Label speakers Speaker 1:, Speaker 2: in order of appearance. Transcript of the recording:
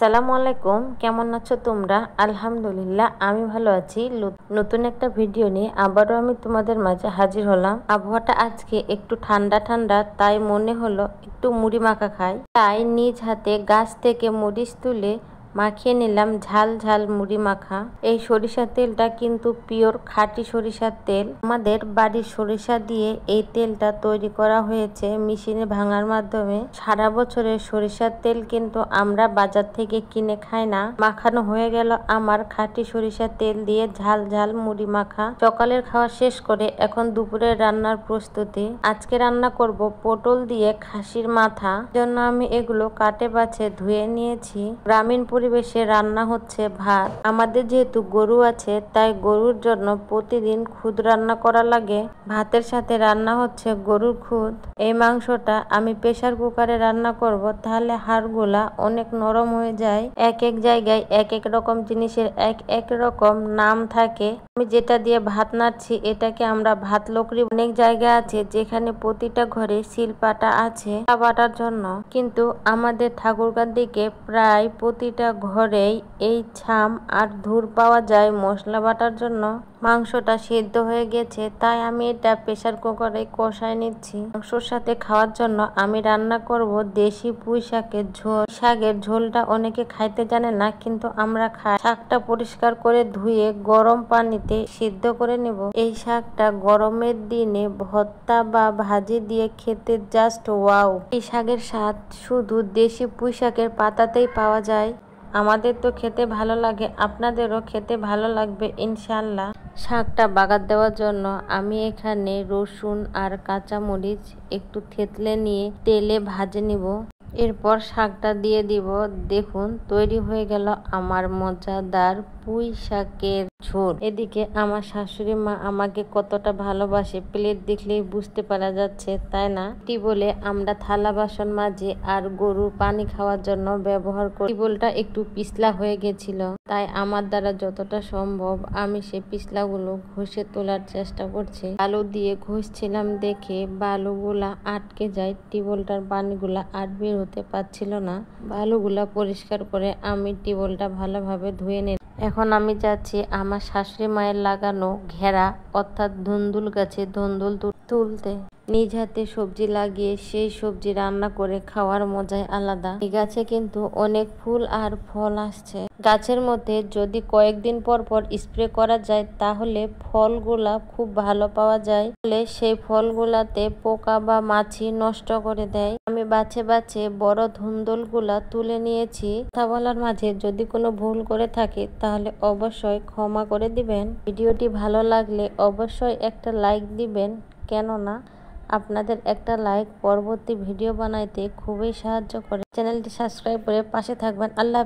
Speaker 1: আসসালামু আলাইকুম, কেমন আছো তোমরা? আলহামদুলিল্লাহ আমি ভালো আছি। নতুন একটা ভিডিও নিয়ে আবারও আমি তোমাদের মাঝে হাজির হলাম। আবহাওয়াটা আজকে একটু ঠান্ডা ঠান্ডা, তাই মনে হলো একটু মুড়ি মাখা খাই। তাই নিজ হাতে গাছ থেকে মরিচ তুলে মাখিয়ে নিলাম ঝাল ঝাল মুড়ি মাখা। এই সরিষার তেলটা কিন্তু পিওর খাঁটি সরিষার তেল। আমাদের বাড়ির সরিষা দিয়ে এই তেলটা তৈরি করা হয়েছে মেশিনে ভাঙার মাধ্যমে। সারা বছরের সরিষার তেল কিন্তু আমরা বাজার থেকে কিনে খাই না। মাখানো হয়ে গেল আমার খাঁটি সরিষার তেল দিয়ে ঝাল ঝাল মুড়ি মাখা। সকালের খাওয়া শেষ করে এখন দুপুরের রান্নার প্রস্তুতি। আজকে রান্না করব পটল দিয়ে খাসির মাথা। জন্য আমি এগুলো কাটে বাছে ধুয়ে নিয়েছি। গ্রামীণ পরিবেশে রান্না হচ্ছে ভাত। আমাদের যেহেতু গরু আছে তাই গরুর জন্য প্রতিদিন খুদ রান্না করা লাগে। ভাতের সাথে রান্না হচ্ছে গরুর খুদ। এই মাংসটা আমি প্রেসার কুকারে রান্না করব, তাহলে হাড়গুলা অনেক নরম হয়ে যায়। এক এক জায়গায় এক এক রকম জিনিসের এক এক রকম নাম থাকে। আমি যেটা দিয়ে ভাত নাড়ছি এটাকে আমরা ভাত লকড়ি। অনেক জায়গা আছে যেখানে প্রতিটা ঘরে শিলপাটা আছে বাটার জন্য, কিন্তু আমাদের ঠাকুরগার দিকে প্রায় প্রতিটা ঘরেই এই ছাম আর ধুর পাওয়া যায় মশলা বাটার জন্য। মাংসটা সিদ্ধ হয়ে গেছে তাই আমি এটা প্রেসার কুকারে কষায় নিচ্ছি। মাংসর সাথে খাওয়ার জন্য আমি রান্না করব দেশি পুঁই শাকের ঝোল। শাকের ঝোলটা অনেকে খাইতে জানে না, কিন্তু আমরা খাই। শাকটা পরিষ্কার করে ধুয়ে গরম পানিতে সিদ্ধ করে নেব। এই শাকটা গরমের দিনে ভর্তা বা ভাজি দিয়ে খেতে জাস্ট ওয়াও। এই শাকের স্বাদ শুধু দেশি পুঁই শাকের পাতাতেই পাওয়া যায়। আমাদের তো খেতে ভালো লাগে, আপনাদেরও খেতে ভালো লাগবে ইনশাল্লাহ। শাকটা বাগার দেওয়ার জন্য আমি এখানে রসুন আর কাঁচামরিচ একটু থেতলে নিয়ে তেলে ভাজে নিব। এরপর শাকটা দিয়ে দিব। দেখুন তৈরি হয়ে গেল আমার মজাদার পুঁই শাকের ঝোল। এদিকে আমার শাশুড়ি মা আমাকে কতটা ভালোবাসে প্লেট দেখলেই বুঝতে পারা যাচ্ছে, তাই না? টিবলে আমরা থালা বাসন মাজি আর গরুর পানি খাওয়ার জন্য ব্যবহার করি। টিবলটা একটু পিছলা হয়ে গেছিল, তাই আমার দ্বারা যতটা সম্ভব আমি সেই পিছলাগুলো ঘষে তোলার চেষ্টা করছি। বালু দিয়ে ঘষছিলাম দেখে বালুগুলা আটকে যায়, টিবলটার পানিগুলা আর বের হতে পারছিল না। বালুগুলা পরিষ্কার করে আমি টিবলটা ভালোভাবে ধুয়ে নিই। এখন আমি যাচ্ছি আমার শাশুড়ি মায়ের লাগানো ঘেরা অর্থাৎ ধুন্দুল গাছে ধুন্দুল তুলতে। নিজ হাতে সবজি লাগিয়ে সেই সবজি রান্না করে খাওয়ার মজাই আলাদা। এই গাছে কিন্তু অনেক ফুল আর ফল আসছে। গাছের মধ্যে যদি কয়েকদিন পর পর স্প্রে করা যায় তাহলে ফলগুলা খুব ভালো পাওয়া যায়। সেই ফলগুলাতে পোকা বা মাছি নষ্ট করে দেয়। আমি বাছে বাছে বড় ধুন্দুলগুলা তুলে নিয়েছি। কথা বলার মাঝে যদি কোনো ভুল করে থাকি তাহলে অবশ্যই ক্ষমা করে দিবেন। ভিডিওটি ভালো লাগলে অবশ্যই একটা লাইক দিবেন, কেননা আপনাদের একটা লাইক পরবর্তী ভিডিও বানাইতে খুবই সাহায্য করে। চ্যানেলটি সাবস্ক্রাইব করে পাশে থাকবেন। আল্লাহ।